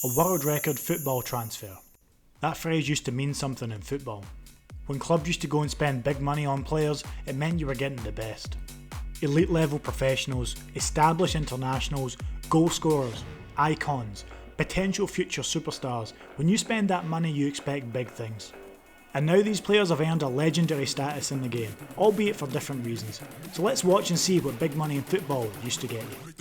a world record football transfer. That phrase used to mean something in football. When clubs used to go and spend big money on players, it meant you were getting the best. Elite level professionals, established internationals, goal scorers, icons, potential future superstars. When you spend that money, you expect big things. And now these players have earned a legendary status in the game, albeit for different reasons. So let's watch and see what big money in football used to get you.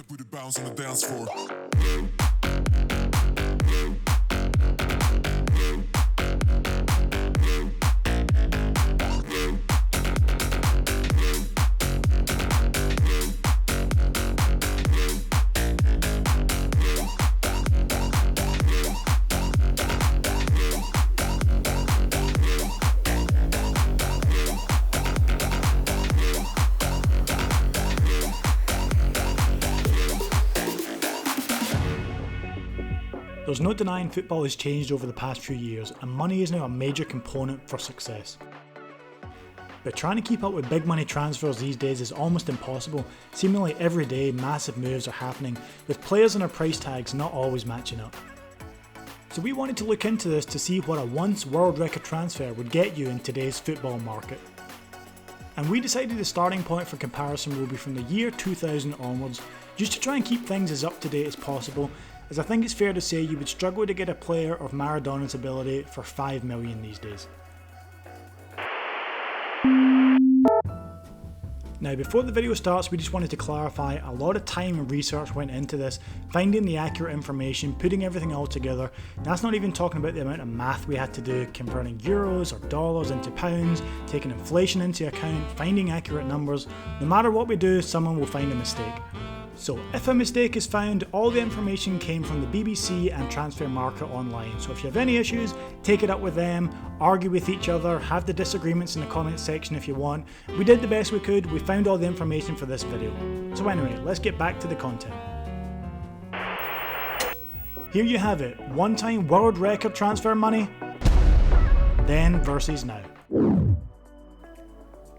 There's no denying football has changed over the past few years, and money is now a major component for success. But trying to keep up with big money transfers these days is almost impossible. Seemingly every day massive moves are happening, with players and their price tags not always matching up. So we wanted to look into this to see what a once world record transfer would get you in today's football market. And we decided the starting point for comparison will be from the year 2000 onwards, just to try and keep things as up to date as possible, as I think it's fair to say you would struggle to get a player of Maradona's ability for 5 million these days. Now before the video starts, we just wanted to clarify a lot of time and research went into this, finding the accurate information, putting everything all together. That's not even talking about the amount of math we had to do, converting euros or dollars into pounds, taking inflation into account, finding accurate numbers. No matter what we do, someone will find a mistake. So if a mistake is found, all the information came from the BBC and Transfer Market online. So if you have any issues, take it up with them, argue with each other, have the disagreements in the comments section if you want. We did the best we could, we found all the information for this video. So anyway, let's get back to the content. Here you have it, one-time world record transfer money, then versus now.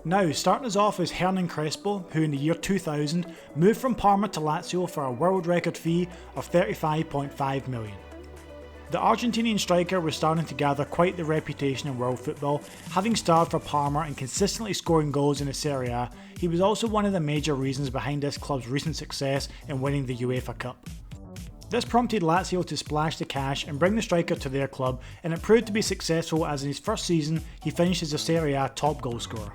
Now, starting us off is Hernan Crespo, who in the year 2000 moved from Parma to Lazio for a world record fee of 35.5 million. The Argentinian striker was starting to gather quite the reputation in world football, having starred for Parma and consistently scoring goals in the Serie A. He was also one of the major reasons behind this club's recent success in winning the UEFA Cup. This prompted Lazio to splash the cash and bring the striker to their club, and it proved to be successful as in his first season he finished as a Serie A top goal scorer.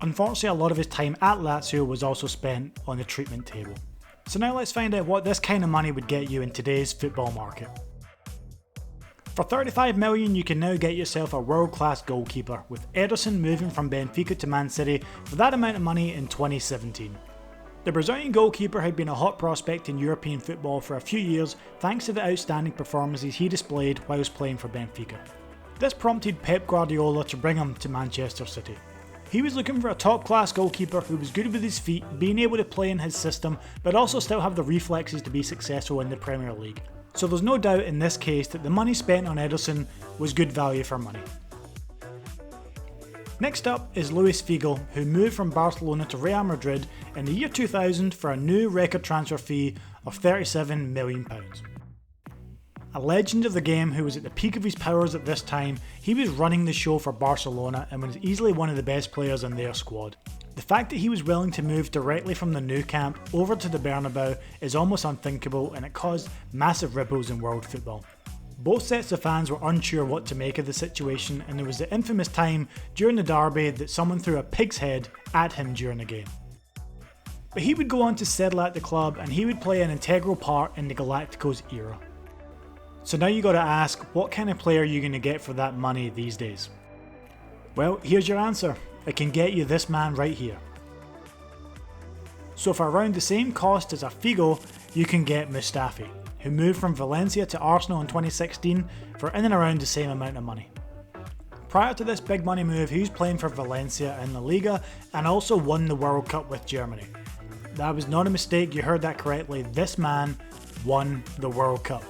Unfortunately, a lot of his time at Lazio was also spent on the treatment table. So now let's find out what this kind of money would get you in today's football market. For 35 million you can now get yourself a world-class goalkeeper, with Ederson moving from Benfica to Man City for that amount of money in 2017. The Brazilian goalkeeper had been a hot prospect in European football for a few years thanks to the outstanding performances he displayed whilst playing for Benfica. This prompted Pep Guardiola to bring him to Manchester City. He was looking for a top-class goalkeeper who was good with his feet, being able to play in his system, but also still have the reflexes to be successful in the Premier League. So there's no doubt in this case that the money spent on Ederson was good value for money. Next up is Luis Feigl, who moved from Barcelona to Real Madrid in the year 2000 for a new record transfer fee of £37 million. A legend of the game who was at the peak of his powers at this time, he was running the show for Barcelona and was easily one of the best players in their squad. The fact that he was willing to move directly from the Nou Camp over to the Bernabeu is almost unthinkable, and it caused massive ripples in world football. Both sets of fans were unsure what to make of the situation, and there was the infamous time during the derby that someone threw a pig's head at him during the game. But he would go on to settle at the club, and he would play an integral part in the Galacticos era. So now you gotta ask, what kind of player are you gonna get for that money these days? Well, here's your answer. It can get you this man right here. So for around the same cost as a Feigl, you can get Mustafi, who moved from Valencia to Arsenal in 2016 for in and around the same amount of money. Prior to this big money move, he was playing for Valencia in La Liga and also won the World Cup with Germany. That was not a mistake, you heard that correctly, this man won the World Cup.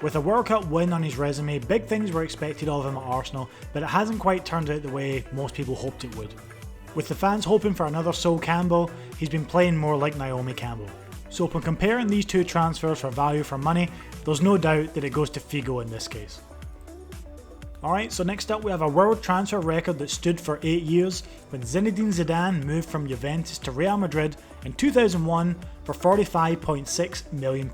With a World Cup win on his resume, big things were expected of him at Arsenal, but it hasn't quite turned out the way most people hoped it would. With the fans hoping for another Sol Campbell, he's been playing more like Naomi Campbell. So when comparing these two transfers for value for money, there's no doubt that it goes to Feigl in this case. Alright, so next up we have a world transfer record that stood for 8 years when Zinedine Zidane moved from Juventus to Real Madrid in 2001 for £45.6 million.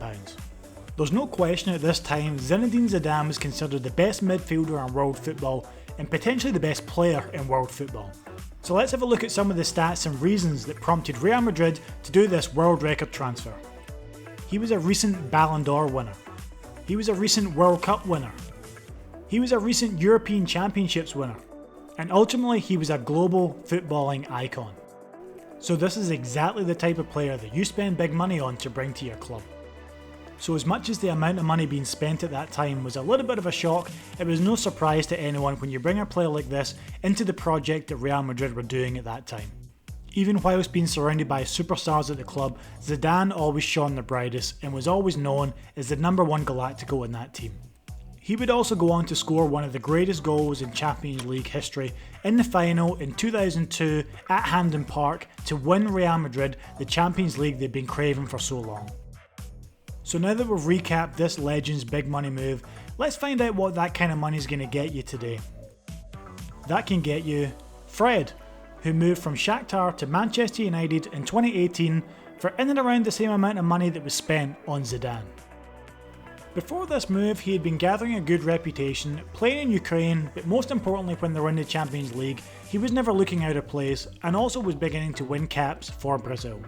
There's no question at this time Zinedine Zidane was considered the best midfielder in world football and potentially the best player in world football. So let's have a look at some of the stats and reasons that prompted Real Madrid to do this world record transfer. He was a recent Ballon d'Or winner. He was a recent World Cup winner. He was a recent European Championships winner, and ultimately he was a global footballing icon. So this is exactly the type of player that you spend big money on to bring to your club. So as much as the amount of money being spent at that time was a little bit of a shock, it was no surprise to anyone when you bring a player like this into the project that Real Madrid were doing at that time. Even whilst being surrounded by superstars at the club, Zidane always shone the brightest and was always known as the #1 Galactico in that team. He would also go on to score one of the greatest goals in Champions League history in the final in 2002 at Hampden Park to win Real Madrid the Champions League they'd been craving for so long. So now that we've recapped this legend's big money move, let's find out what that kind of money is going to get you today. That can get you Fred, who moved from Shakhtar to Manchester United in 2018 for in and around the same amount of money that was spent on Zidane. Before this move, he had been gathering a good reputation, playing in Ukraine, but most importantly when they were in the Champions League, he was never looking out of place and also was beginning to win caps for Brazil.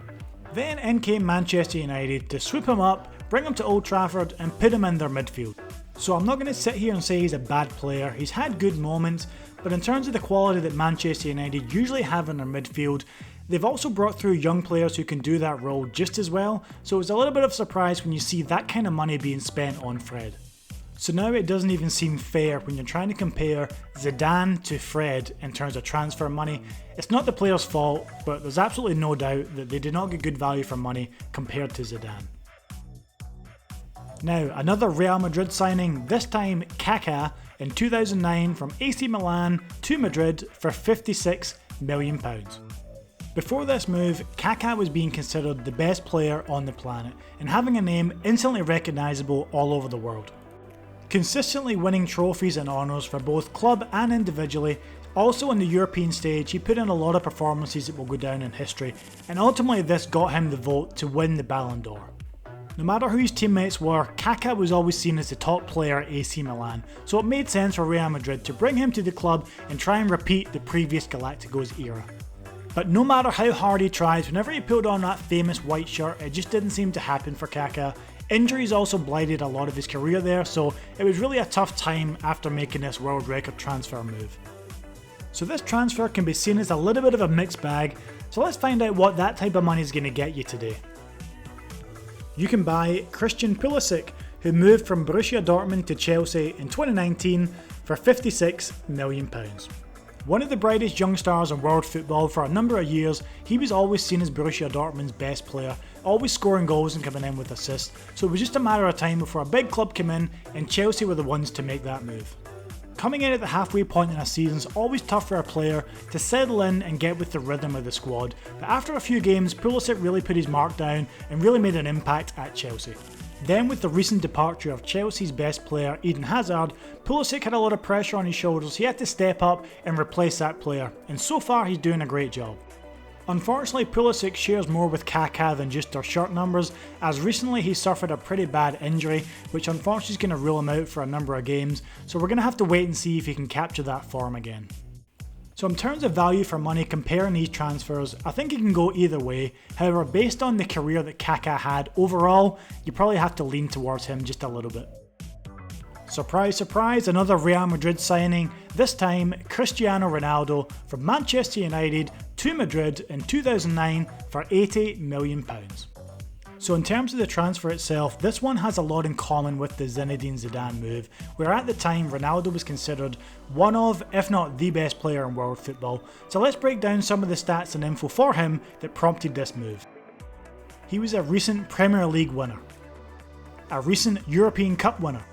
Then in came Manchester United to swoop him up, bring him to Old Trafford and put him in their midfield. So I'm not going to sit here and say he's a bad player, he's had good moments, but in terms of the quality that Manchester United usually have in their midfield, they've also brought through young players who can do that role just as well, so it's a little bit of a surprise when you see that kind of money being spent on Fred. So now it doesn't even seem fair when you're trying to compare Zidane to Fred in terms of transfer money. It's not the player's fault, but there's absolutely no doubt that they did not get good value for money compared to Zidane. Now, another Real Madrid signing, this time Kaka, in 2009 from AC Milan to Madrid for £56 million. Before this move, Kaka was being considered the best player on the planet and having a name instantly recognisable all over the world. Consistently winning trophies and honours for both club and individually, also on the European stage he put in a lot of performances that will go down in history, and ultimately this got him the vote to win the Ballon d'Or. No matter who his teammates were, Kaka was always seen as the top player at AC Milan, so it made sense for Real Madrid to bring him to the club and try and repeat the previous Galacticos era. But no matter how hard he tries, whenever he pulled on that famous white shirt, it just didn't seem to happen for Kaka. Injuries also blighted a lot of his career there, so it was really a tough time after making this world record transfer move. So this transfer can be seen as a little bit of a mixed bag, so let's find out what that type of money is going to get you today. You can buy Christian Pulisic, who moved from Borussia Dortmund to Chelsea in 2019 for £56 million. One of the brightest young stars in world football for a number of years, he was always seen as Borussia Dortmund's best player, always scoring goals and coming in with assists, so it was just a matter of time before a big club came in and Chelsea were the ones to make that move. Coming in at the halfway point in a season is always tough for a player to settle in and get with the rhythm of the squad, but after a few games Pulisic really put his mark down and really made an impact at Chelsea. Then with the recent departure of Chelsea's best player Eden Hazard, Pulisic had a lot of pressure on his shoulders, he had to step up and replace that player, and so far he's doing a great job. Unfortunately, Pulisic shares more with Kaka than just their shirt numbers, as recently he suffered a pretty bad injury, which unfortunately is going to rule him out for a number of games, so we're going to have to wait and see if he can capture that form again. So in terms of value for money comparing these transfers, I think it can go either way. However, based on the career that Kaka had overall, you probably have to lean towards him just a little bit. Surprise, surprise, another Real Madrid signing, this time Cristiano Ronaldo from Manchester United to Madrid in 2009 for £80 million. So in terms of the transfer itself, this one has a lot in common with the Zinedine Zidane move, where at the time Ronaldo was considered one of, if not the best player in world football. So let's break down some of the stats and info for him that prompted this move. He was a recent Premier League winner, a recent European Cup winner,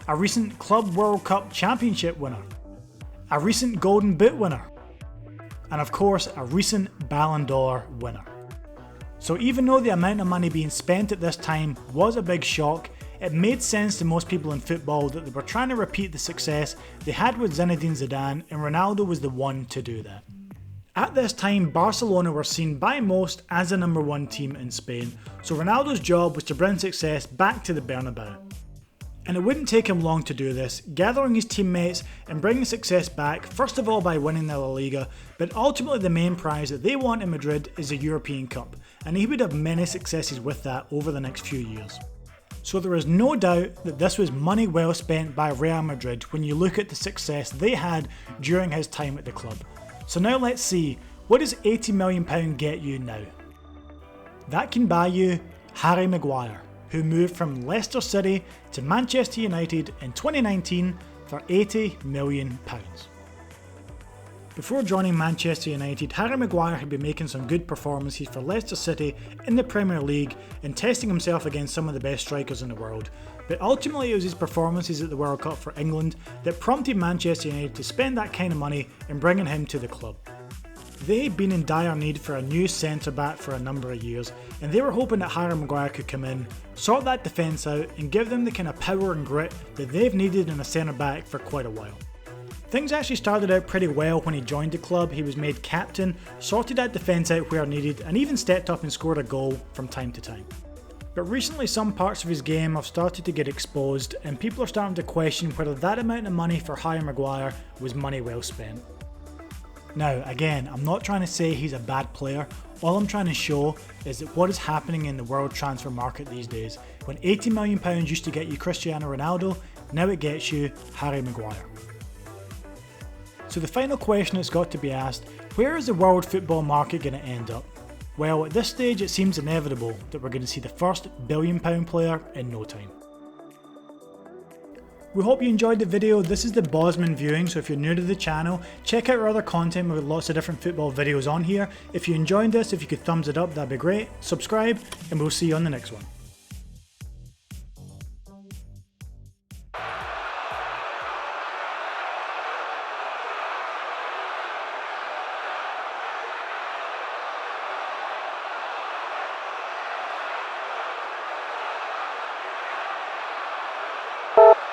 a recent Club World Cup Championship winner, a recent Golden Boot winner, and of course a recent Ballon d'Or winner. So even though the amount of money being spent at this time was a big shock, it made sense to most people in football that they were trying to repeat the success they had with Zinedine Zidane, and Ronaldo was the one to do that. At this time, Barcelona were seen by most as the #1 team in Spain, so Ronaldo's job was to bring success back to the Bernabeu. And it wouldn't take him long to do this, gathering his teammates and bringing success back, first of all by winning the La Liga, but ultimately the main prize that they want in Madrid is the European Cup, and he would have many successes with that over the next few years. So there is no doubt that this was money well spent by Real Madrid when you look at the success they had during his time at the club. So now let's see, what does £80 million get you now? That can buy you Harry Maguire, who moved from Leicester City to Manchester United in 2019 for £80 million. Before joining Manchester United, Harry Maguire had been making some good performances for Leicester City in the Premier League and testing himself against some of the best strikers in the world. But ultimately it was his performances at the World Cup for England that prompted Manchester United to spend that kind of money in bringing him to the club. They had been in dire need for a new centre-back for a number of years, and they were hoping that Harry Maguire could come in, sort that defence out and give them the kind of power and grit that they've needed in a centre-back for quite a while. Things actually started out pretty well when he joined the club. He was made captain, sorted that defence out where needed, and even stepped up and scored a goal from time to time. But recently some parts of his game have started to get exposed, and people are starting to question whether that amount of money for Harry Maguire was money well spent. Now again, I'm not trying to say he's a bad player, all I'm trying to show is that what is happening in the world transfer market these days. When £80 million used to get you Cristiano Ronaldo, now it gets you Harry Maguire. So the final question that's got to be asked, where is the world football market going to end up? Well, at this stage it seems inevitable that we're going to see the first billion-pound player in no time. We hope you enjoyed the video. This is the Bosman viewing, so if you're new to the channel, check out our other content. We've got lots of different football videos on here. If you enjoyed this, if you could thumbs it up, that'd be great. Subscribe, and we'll see you on the next one.